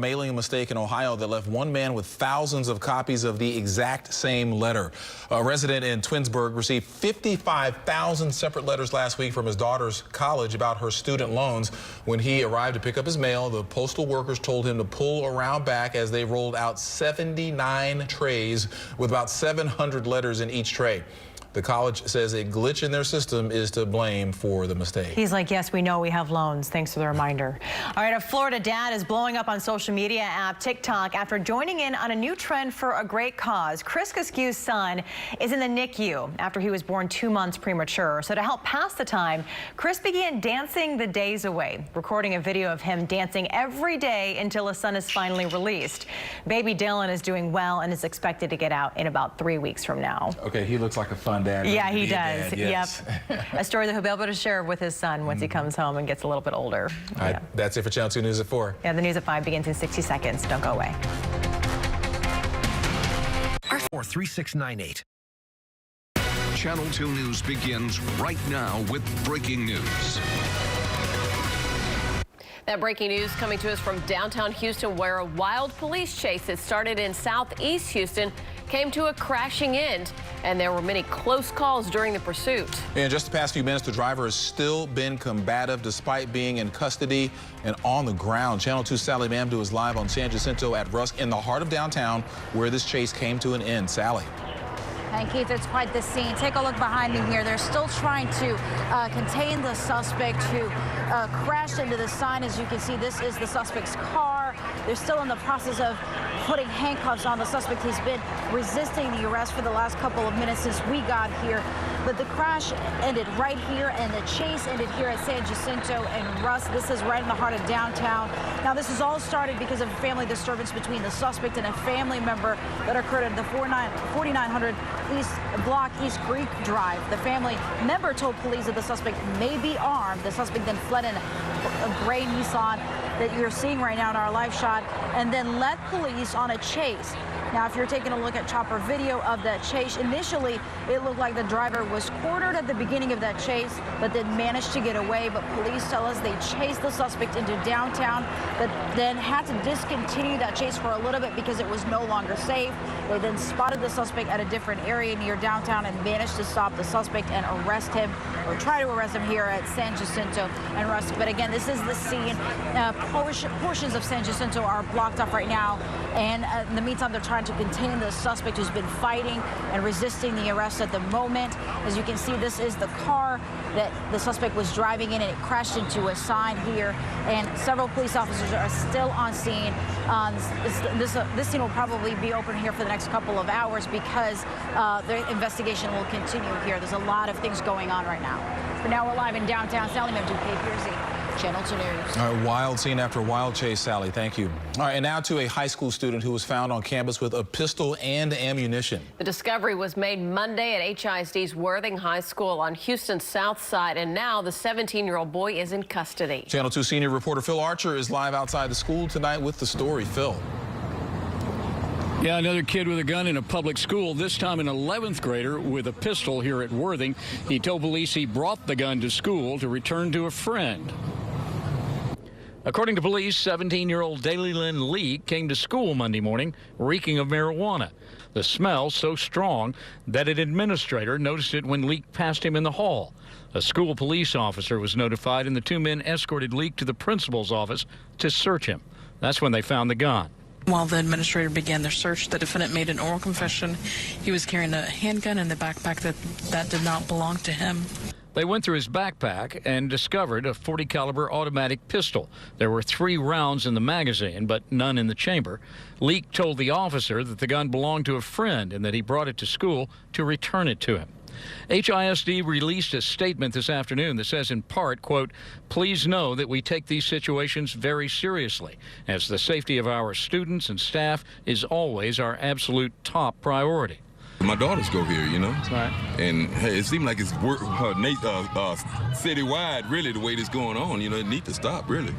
Mailing mistake in Ohio that left one man with thousands of copies of the exact same letter. A resident in Twinsburg received 55,000 separate letters last week from his daughter's college about her student loans. When he arrived to pick up his mail, the postal workers told him to pull around back as they rolled out 79 trays with about 700 letters in each tray. The college says a glitch in their system is to blame for the mistake. He's like, yes, we know we have loans. Thanks for the reminder. All right, a Florida dad is blowing up on social media app TikTok after joining in on a new trend for a great cause. Chris Cuskew's son is in the NICU after he was born 2 months premature. So to help pass the time, Chris began dancing the days away, recording a video of him dancing every day until his son is finally released. Baby Dylan is doing well and is expected to get out in about 3 weeks from now. Okay, he looks like a fun dad. Yeah, he does. Dad, yes. Yep. A story that he'll be able to share with his son once he comes home and gets a little bit older. All right, that's it for Channel 2 News at 4. Yeah, the news at 5 begins in 60 seconds. Don't go away. 3698. Channel 2 News begins right now with breaking news. That breaking news coming to us from downtown Houston, where a wild police chase that started in southeast Houston came to a crashing end, and there were many close calls during the pursuit. In just the past few minutes, the driver has still been combative despite being in custody and on the ground. Channel 2 Sally Mamdou is live on San Jacinto at Rusk in the heart of downtown, where this chase came to an end. Sally. And Keith, it's quite the scene. Take a look behind me here. They're still trying to contain the suspect who crashed into the sign. As you can see, this is the suspect's car. They're still in the process of putting handcuffs on the suspect. He's been resisting the arrest for the last couple of minutes since we got here. But the crash ended right here, and the chase ended here at San Jacinto and Rusk. This is right in the heart of downtown. Now, this has all started because of a family disturbance between the suspect and a family member that occurred at the 4900 East Block East Creek Drive. The family member told police that the suspect may be armed. The suspect then fled in a gray Nissan that you're seeing right now in our live shot, and then led police on a chase. Now, if you're taking a look at chopper video of that chase, initially it looked like the driver was cornered at the beginning of that chase, but then managed to get away. But police tell us they chased the suspect into downtown, but then had to discontinue that chase for a little bit because it was no longer safe. They then spotted the suspect at a different area near downtown and managed to stop the suspect and arrest him, or try to arrest him here at San Jacinto and Rusk. But again, this is the scene. Portions of San Jacinto are blocked off right now, and in the meantime, they're trying to contain the suspect who's been fighting and resisting the arrest at the moment. As you can see, this is the car that the suspect was driving in, and it crashed into a sign here, and several police officers are still on scene. This scene will probably be open here for the next couple of hours because the investigation will continue here. There's a lot of things going on right now. For now, we're live in downtown. Sally Mamdou, KPRC. Channel 2 News. All right, wild scene after wild chase, Sally. Thank you. All right, and now to a high school student who was found on campus with a pistol and ammunition. The discovery was made Monday at HISD's Worthing High School on Houston's south side, and now the 17-year-old boy is in custody. Channel 2 senior reporter Phil Archer is live outside the school tonight with the story. Phil. Yeah, another kid with a gun in a public school, this time an 11th grader with a pistol here at Worthing. He told police he brought the gun to school to return to a friend. According to police, 17-year-old Daylylyn Lee came to school Monday morning reeking of marijuana. The smell so strong that an administrator noticed it when Lee passed him in the hall. A school police officer was notified, and the two men escorted Lee to the principal's office to search him. That's when they found the gun. While the administrator began their search, the defendant made an oral confession. He was carrying a handgun in the backpack that did not belong to him. They went through his backpack and discovered a .40 caliber automatic pistol. There were 3 rounds in the magazine, but none in the chamber. Leak told the officer that the gun belonged to a friend and that he brought it to school to return it to him. HISD released a statement this afternoon that says in part, quote, "Please know that we take these situations very seriously, as the safety of our students and staff is always our absolute top priority." My daughters go here, you know, right. And hey, it seems like it's citywide, really, the way this going on. You know, it needs to stop, really.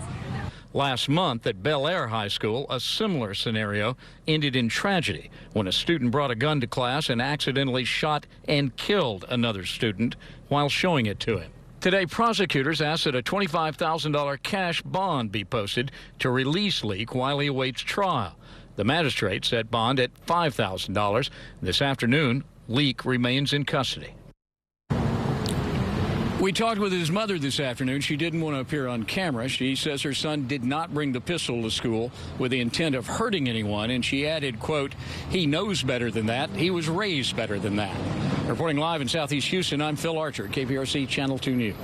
Last month at Bel Air High School, a similar scenario ended in tragedy when a student brought a gun to class and accidentally shot and killed another student while showing it to him. Today, prosecutors asked that a $25,000 cash bond be posted to release Leak while he awaits trial. The magistrate set bond at $5,000. This afternoon, Leak remains in custody. We talked with his mother this afternoon. She didn't want to appear on camera. She says her son did not bring the pistol to school with the intent of hurting anyone. And she added, quote, "He knows better than that. He was raised better than that." Reporting live in Southeast Houston, I'm Phil Archer, KPRC Channel 2 News.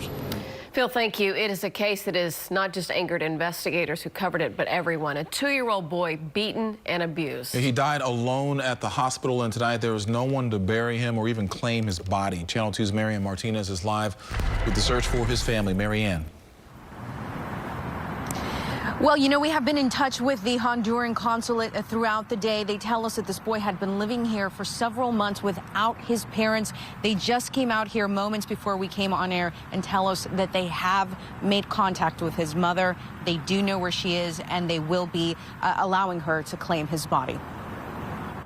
Phil, thank you. It is a case that has not just angered investigators who covered it, but everyone. A 2-year-old boy beaten and abused. He died alone at the hospital, and tonight there was no one to bury him or even claim his body. Channel 2's Marianne Martinez is live with the search for his family. Marianne. Well, you know, we have been in touch with the Honduran consulate throughout the day. They tell us that this boy had been living here for several months without his parents. They just came out here moments before we came on air and tell us that they have made contact with his mother. They do know where she is, and they will be allowing her to claim his body.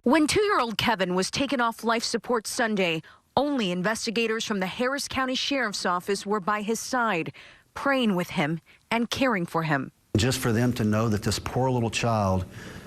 When 2-year-old Kevin was taken off life support Sunday, only investigators from the Harris County Sheriff's Office were by his side, praying with him and caring for him. Just for them to know that this poor little child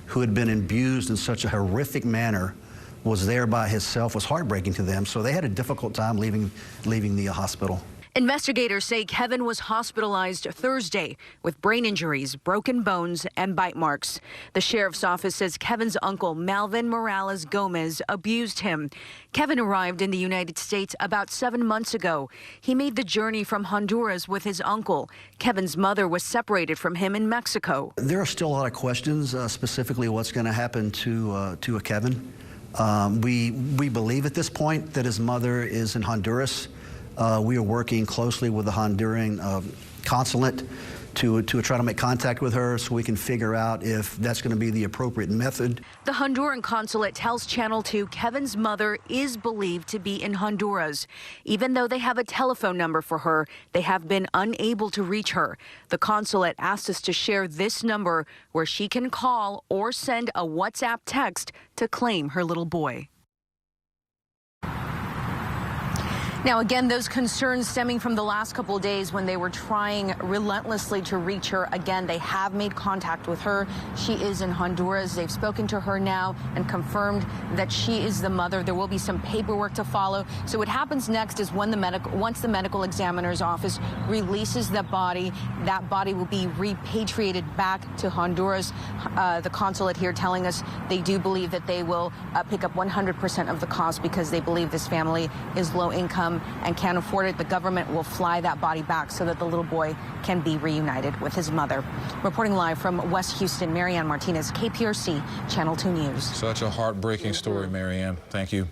who had been abused in such a horrific manner was there by himself was heartbreaking to them. So they had a difficult time leaving the hospital. Investigators say Kevin was hospitalized Thursday with brain injuries, broken bones, and bite marks. The sheriff's office says Kevin's uncle, Malvin Morales Gomez, abused him. Kevin arrived in the United States about 7 months ago. He made the journey from Honduras with his uncle. Kevin's mother was separated from him in Mexico. There are still a lot of questions, specifically what's going to happen to a Kevin. We believe at this point that his mother is in Honduras. We are working closely with the Honduran consulate to try to make contact with her so we can figure out if that's going to be the appropriate method. The Honduran consulate tells Channel 2 Kevin's mother is believed to be in Honduras. Even though they have a telephone number for her, they have been unable to reach her. The consulate asked us to share this number where she can call or send a WhatsApp text to claim her little boy. Now, again, those concerns stemming from the last couple of days when they were trying relentlessly to reach her. Again, they have made contact with her. She is in Honduras. They've spoken to her now and confirmed that she is the mother. There will be some paperwork to follow. So what happens next is once the medical examiner's office releases that body will be repatriated back to Honduras. The consulate here telling us they do believe that they will pick up 100% of the cost because they believe this family is low income and can't afford it. The government will fly that body back so that the little boy can be reunited with his mother. Reporting live from West Houston, Marianne Martinez, KPRC, Channel 2 News. Such a heartbreaking story, Marianne. Thank you.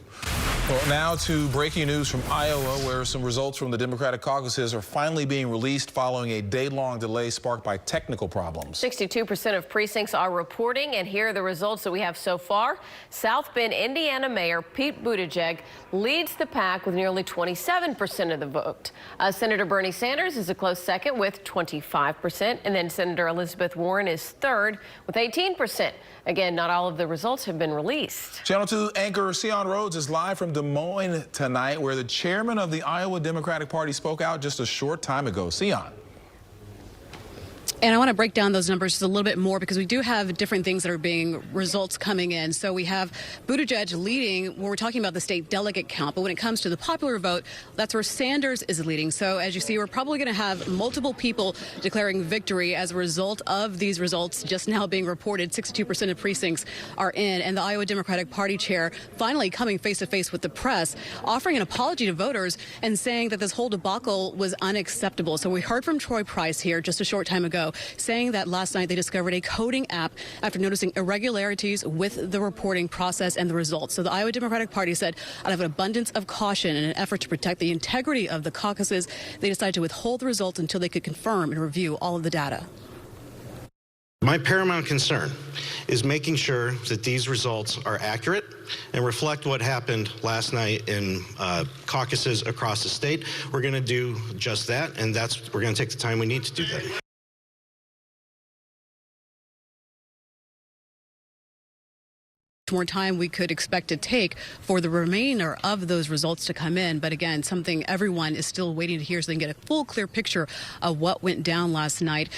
Well, now to breaking news from Iowa, where some results from the Democratic caucuses are finally being released following a day-long delay sparked by technical problems. 62% of precincts are reporting, and here are the results that we have so far. South Bend, Indiana Mayor Pete Buttigieg leads the pack with nearly 27% of the vote. Senator Bernie Sanders is a close second with 25%, and then Senator Elizabeth Warren is third with 18%. Again, not all of the results have been released. Channel 2 anchor Sion Rhodes is live from Des Moines tonight, where the chairman of the Iowa Democratic Party spoke out just a short time ago. Sion. And I want to break down those numbers just a little bit more because we do have different things that are being results coming in. So we have Buttigieg leading when we're talking about the state delegate count. But when it comes to the popular vote, that's where Sanders is leading. So as you see, we're probably going to have multiple people declaring victory as a result of these results just now being reported. 62% of precincts are in. And the Iowa Democratic Party chair finally coming face to face with the press, offering an apology to voters and saying that this whole debacle was unacceptable. So we heard from Troy Price here just a short time ago, saying that last night they discovered a coding app after noticing irregularities with the reporting process and the results. So the Iowa Democratic Party said, out of an abundance of caution in an effort to protect the integrity of the caucuses, they decided to withhold the results until they could confirm and review all of the data. My paramount concern is making sure that these results are accurate and reflect what happened last night in caucuses across the state. We're going to do just that, and we're going to take the time we need to do that. more time we could expect to take for the remainder of those results to come in. But again, something everyone is still waiting to hear so they can get a full, clear picture of what went down last night.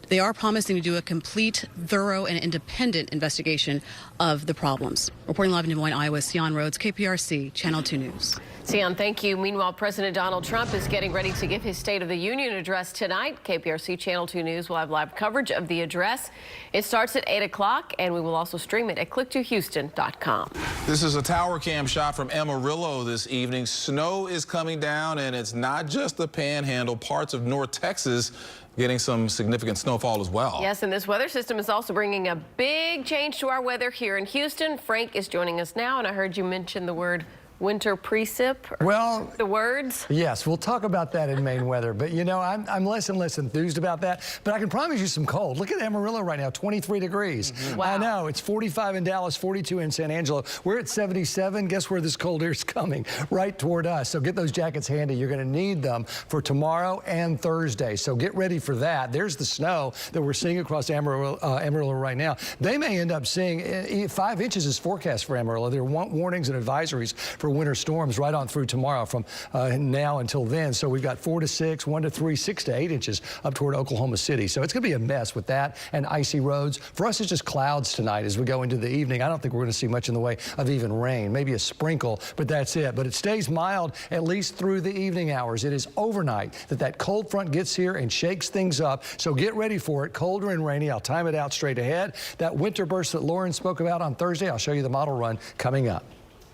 They are promising to do a complete, thorough, and independent investigation of the problems. Reporting live in Des Moines, Iowa, Sion Rhodes, KPRC, Channel 2 News. Sion, thank you. Meanwhile, President Donald Trump is getting ready to give his State of the Union address tonight. KPRC Channel 2 News will have live coverage of the address. It starts at 8 o'clock, and we will also stream it at click2houston.com. This is a tower cam shot from Amarillo this evening. Snow is coming down, and it's not just the panhandle. Parts of North Texas getting some significant snowfall as well. Yes, and this weather system is also bringing a big change to our weather here in Houston. Frank is joining us now, and I heard you mention the word winter precip. Well, the words. Yes, we'll talk about that in Maine weather. But you know, I'm less and less enthused about that. But I can promise you some cold. Look at Amarillo right now, 23 degrees. Wow. I know, it's 45 in Dallas, 42 in San Angelo. We're at 77. Guess where this cold air is coming? Right toward us. So get those jackets handy. You're going to need them for tomorrow and Thursday. So get ready for that. There's the snow that we're seeing across Amarillo right now. They may end up seeing 5 inches is forecast for Amarillo. There are warnings and advisories for winter storms right on through tomorrow from now until then. So we've got 4 to 6, 1 to 3, 6 to 8 inches up toward Oklahoma City. So it's going to be a mess with that and icy roads. For us, it's just clouds tonight as we go into the evening. I don't think we're going to see much in the way of even rain, maybe a sprinkle, but that's it. But it stays mild at least through the evening hours. It is overnight that cold front gets here and shakes things up. So get ready for it. Colder and rainy. I'll time it out straight ahead. That winter burst that Lauren spoke about on Thursday, I'll show you the model run coming up.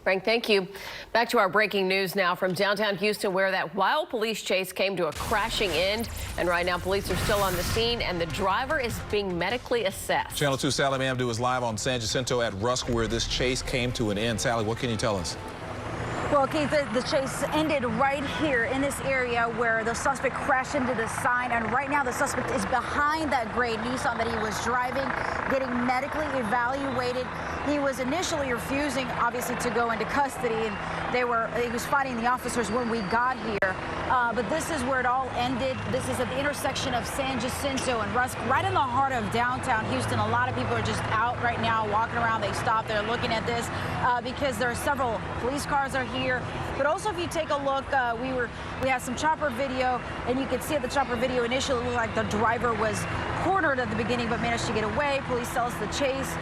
Frank, thank you. Back to our breaking news now from downtown Houston, where that wild police chase came to a crashing end. And right now, police are still on the scene, and the driver is being medically assessed. Channel 2 Sally Mamdou is live on San Jacinto at Rusk, where this chase came to an end. Sally, what can you tell us? Well, Keith, the chase ended right here in this area where the suspect crashed into the sign. And right now, the suspect is behind that gray Nissan that he was driving, getting medically evaluated. He was initially refusing, obviously, to go into custody, and he was fighting the officers when we got here. But this is where it all ended. This is at the intersection of San Jacinto and Rusk, right in the heart of downtown Houston. A lot of people are just out right now, walking around. They stopped, they're looking at this because there are several police cars are here. But also, if you take a look, we had some chopper video, and you could see at the chopper video initially it looked like the driver was cornered at the beginning but managed to get away. Police tell us the chase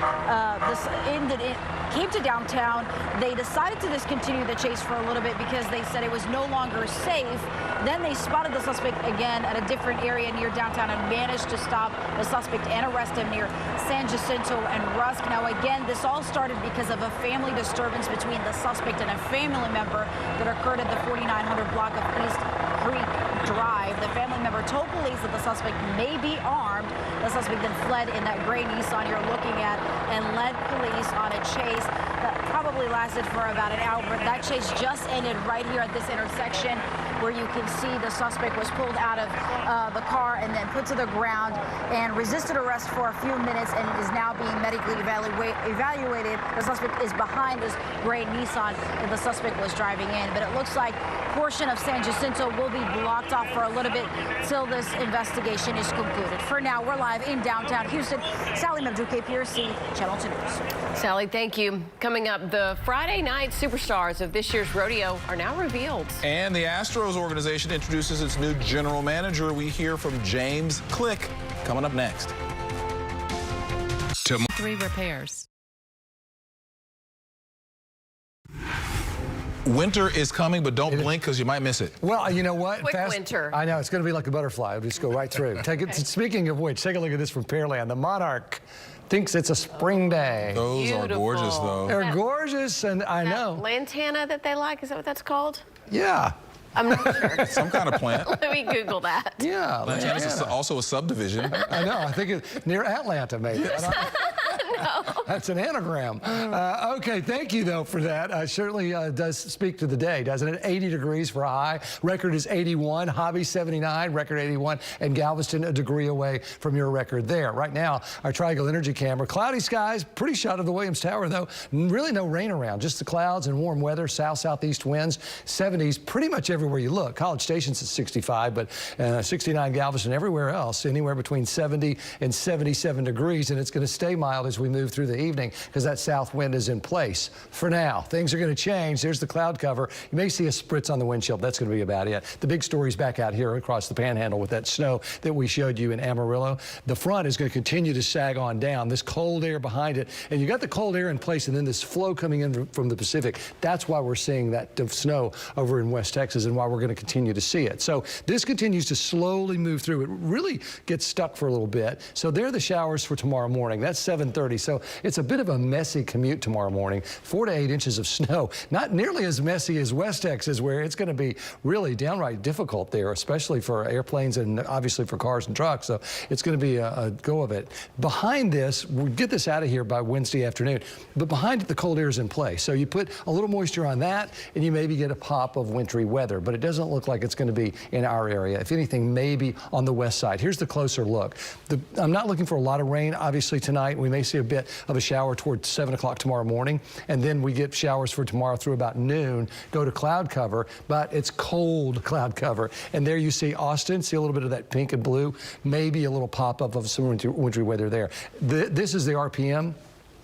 came to downtown. They decided to discontinue the chase for a little bit because they said it was no longer safe. Then they spotted the suspect again at a different area near downtown and managed to stop the suspect and arrest him near San Jacinto and Rusk. Now again, this all started because of a family disturbance between the suspect and a family member that occurred at the 4900 block of East Creek Drive. The family member told police that the suspect may be armed. The suspect then fled in that gray Nissan you're looking at and led police on a chase that probably lasted for about an hour. But that chase just ended right here at this intersection, where you can see the suspect was pulled out of the car and then put to the ground and resisted arrest for a few minutes and is now being medically evaluated. The suspect is behind this gray Nissan that the suspect was driving in. But it looks like a portion of San Jacinto will be blocked off for a little bit till this investigation is concluded. For now, we're live in downtown Houston. Sally Mamdou, KPRC, Channel 2 News. Sally, thank you. Coming up, the Friday night superstars of this year's rodeo are now revealed. And the Astros organization introduces its new general manager. We hear from James Click coming up next. 3 repairs. Winter is coming, but don't blink because you might miss it. Well, you know what? Quick winter. I know, it's going to be like a butterfly. It'll just go right through. Speaking of which, take a look at this from Pearland. The Monarch thinks it's a spring day. Those are gorgeous, though. They're gorgeous, and I know. Lantana that they like, is that what that's called? Yeah. I'm not sure. Some kind of plant. Let me Google that. Yeah. Lantana is also a subdivision. I know. I think it's near Atlanta, maybe. No. That's an anagram. Okay, thank you, though, for that. Certainly does speak to the day, doesn't it? 80 degrees for a high. Record is 81. Hobby 79. Record 81. And Galveston a degree away from your record there. Right now, our Triangle Energy camera. Cloudy skies. Pretty shot of the Williams Tower, though. Really no rain around. Just the clouds and warm weather. South-southeast winds. 70s pretty much everywhere you look. College Station's at 65, but 69 Galveston. Everywhere else, anywhere between 70 and 77 degrees. And it's going to stay mild as we move move through the evening because that south wind is in place. For now, things are going to change. There's the cloud cover. You may see a spritz on the windshield. That's going to be about it. The big story's back out here across the panhandle with that snow that we showed you in Amarillo. The front is going to continue to sag on down. This cold air behind it, and you got the cold air in place, and then this flow coming in from the Pacific. That's why we're seeing that snow over in West Texas and why we're going to continue to see it. So this continues to slowly move through. It really gets stuck for a little bit. So there are the showers for tomorrow morning. That's 7:30. So it's a bit of a messy commute tomorrow morning. 4 to 8 inches of snow. Not nearly as messy as West Texas, where it's going to be really downright difficult there, especially for airplanes and obviously for cars and trucks. So it's going to be a go of it. Behind this, we'll get this out of here by Wednesday afternoon, but behind it, the cold air is in place. So you put a little moisture on that, and you maybe get a pop of wintry weather, but it doesn't look like it's going to be in our area. If anything, maybe on the west side. Here's the closer look. I'm not looking for a lot of rain, obviously, tonight. We may see a bit of a shower towards 7 o'clock tomorrow morning, and then we get showers for tomorrow through about noon, go to cloud cover, but it's cold cloud cover. And there you see Austin, see a little bit of that pink and blue, maybe a little pop-up of some wintry weather there. This is the RPM.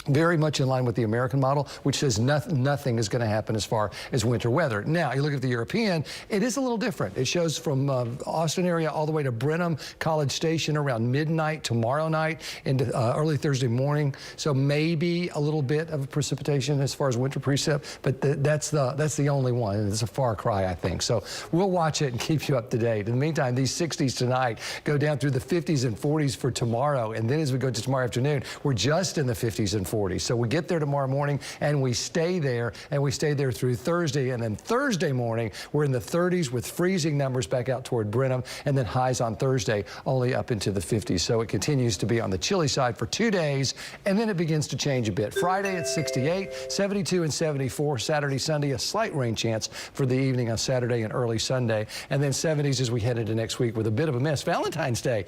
Very much in line with the American model, which says nothing is going to happen as far as winter weather. Now, you look at the European, it is a little different. It shows from Austin area all the way to Brenham, College Station around midnight tomorrow night into early Thursday morning. So maybe a little bit of precipitation as far as winter precip, but that's the only one. And it's a far cry, I think. So we'll watch it and keep you up to date. In the meantime, these 60s tonight go down through the 50s and 40s for tomorrow. And then as we go to tomorrow afternoon, we're just in the 50s and 40s. So we get there tomorrow morning and we stay there, and we stay there through Thursday. And then Thursday morning, we're in the 30s with freezing numbers back out toward Brenham, and then highs on Thursday only up into the 50s. So it continues to be on the chilly side for 2 days, and then it begins to change a bit. Friday at 68, 72 and 74. Saturday, Sunday, a slight rain chance for the evening on Saturday and early Sunday. And then 70s as we head into next week with a bit of a miss. Valentine's Day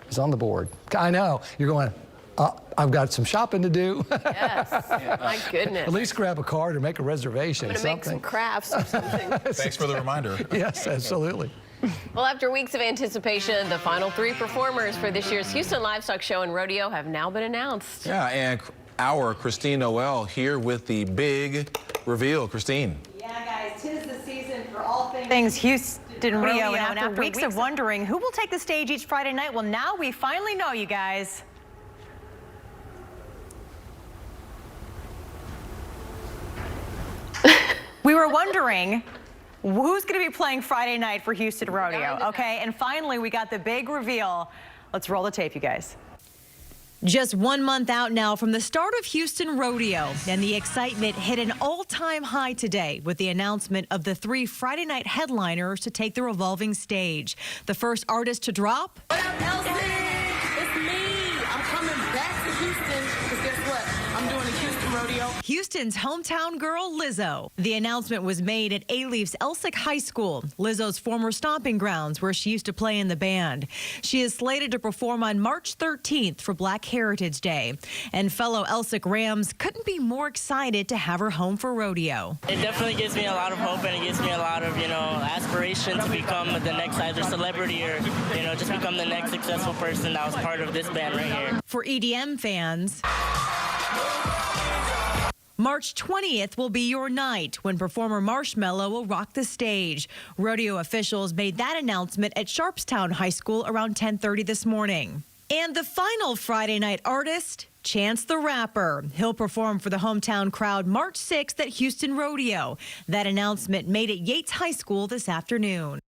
is on the board. I know, you're going, I've got some shopping to do. Yes, my goodness. At least grab a card or make a reservation. I'm going to make some crafts or something. Thanks for the reminder. Yes, absolutely. Well, after weeks of anticipation, the final 3 performers for this year's Houston Livestock Show and Rodeo have now been announced. Yeah, and our Christine Noel here with the big reveal. Christine. Yeah, guys, 'tis the season for all things Houston Rodeo. And after weeks of wondering who will take the stage each Friday night, well, now we finally know, you guys. We were wondering who's going to be playing Friday night for Houston Rodeo, okay? And finally, we got the big reveal. Let's roll the tape, you guys. Just 1 month out now from the start of Houston Rodeo, and the excitement hit an all-time high today with the announcement of the 3 Friday night headliners to take the revolving stage. The first artist to drop. What up, Elsie? It's me. I'm coming back to Houston because guess what? I'm doing a Houston Rodeo. Houston's hometown girl, Lizzo. The announcement was made at A-Leaf's Elsick High School, Lizzo's former stomping grounds where she used to play in the band. She is slated to perform on March 13th for Black Heritage Day. And fellow Elsick Rams couldn't be more excited to have her home for rodeo. It definitely gives me a lot of hope, and it gives me a lot of, aspiration to become the next either celebrity or, just become the next successful person that was part of this band right here. For EDM fans, March 20th will be your night when performer Marshmello will rock the stage. Rodeo officials made that announcement at Sharpstown High School around 10:30 this morning. And the final Friday night artist, Chance the Rapper. He'll perform for the hometown crowd March 6th at Houston Rodeo. That announcement made at Yates High School this afternoon.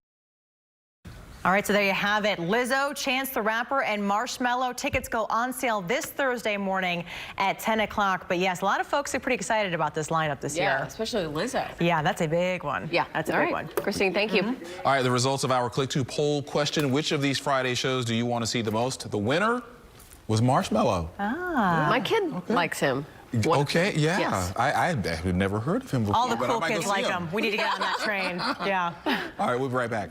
All right, so there you have it. Lizzo, Chance the Rapper, and Marshmello. Tickets go on sale this Thursday morning at 10 o'clock. But yes, a lot of folks are pretty excited about this lineup this year. Yeah, especially Lizzo. Yeah, that's a big one. Yeah, that's a big one. Christine, thank you. All right, the results of our Click2 poll question. Which of these Friday shows do you want to see the most? The winner was Marshmello. Ah. My kid likes him. Okay, yeah. Yes. I had never heard of him before. All the cool kids like him. We need to get on that train. Yeah. All right, we'll be right back.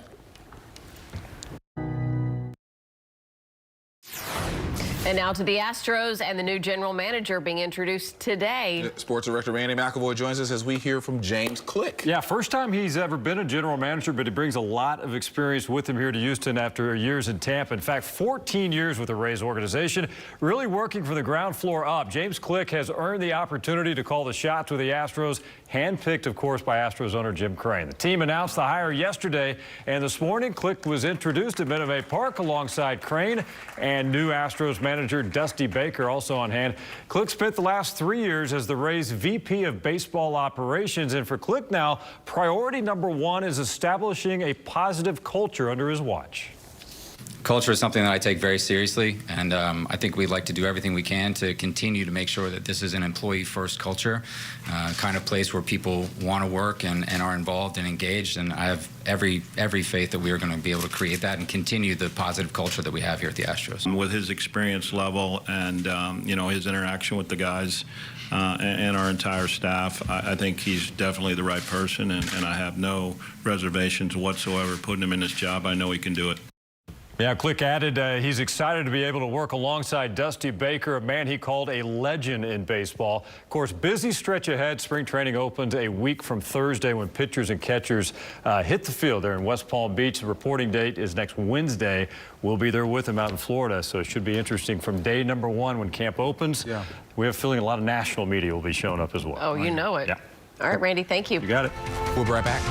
And now to the Astros and the new general manager being introduced today. Sports director Randy McElvoy joins us as we hear from James Click. Yeah, first time he's ever been a general manager, but he brings a lot of experience with him here to Houston after years in Tampa. In fact, 14 years with the Rays organization, really working from the ground floor up. James Click has earned the opportunity to call the shots with the Astros, handpicked, of course, by Astros owner Jim Crane. The team announced the hire yesterday, and this morning, Click was introduced at Minute Maid Park alongside Crane and new Astros manager Dusty Baker also on hand. Click spent the last 3 years as the Rays VP of baseball operations, and for Click now, priority number one is establishing a positive culture under his watch. Culture is something that I take very seriously, and I think we'd like to do everything we can to continue to make sure that this is an employee-first culture, kind of place where people want to work and are involved and engaged. And I have every faith that we are going to be able to create that and continue the positive culture that we have here at the Astros. With his experience level and you know, his interaction with the guys and our entire staff, I think he's definitely the right person, and I have no reservations whatsoever putting him in this job. I know he can do it. Yeah, Click added he's excited to be able to work alongside Dusty Baker, a man he called a legend in baseball. Of course, busy stretch ahead. Spring training opens a week from Thursday when pitchers and catchers hit the field there in West Palm Beach. The reporting date is next Wednesday. We'll be there with him out in Florida, so it should be interesting from day number one when camp opens. Yeah. We have a feeling a lot of national media will be showing up as well. Oh, you know it. Yeah. All right, Randy, thank you. You got it. We'll be right back.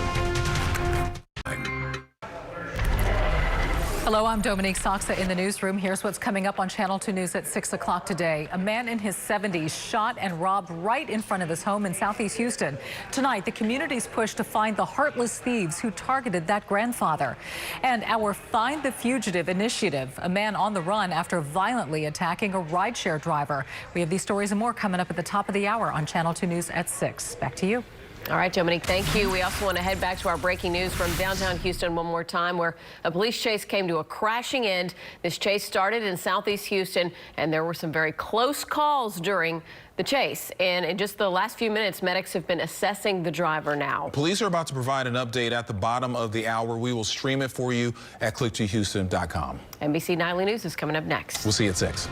Hello, I'm Dominique Soxa in the newsroom. Here's what's coming up on Channel 2 News at 6 o'clock today. A man in his 70s shot and robbed right in front of his home in Southeast Houston. Tonight, the community's push to find the heartless thieves who targeted that grandfather. And our Find the Fugitive initiative, a man on the run after violently attacking a rideshare driver. We have these stories and more coming up at the top of the hour on Channel 2 News at 6. Back to you. All right, Dominique, thank you. We also want to head back to our breaking news from downtown Houston one more time, where a police chase came to a crashing end. This chase started in Southeast Houston, and there were some very close calls during the chase. And in just the last few minutes, medics have been assessing the driver now. Police are about to provide an update at the bottom of the hour. We will stream it for you at click2houston.com. NBC Nightly News is coming up next. We'll see you at 6.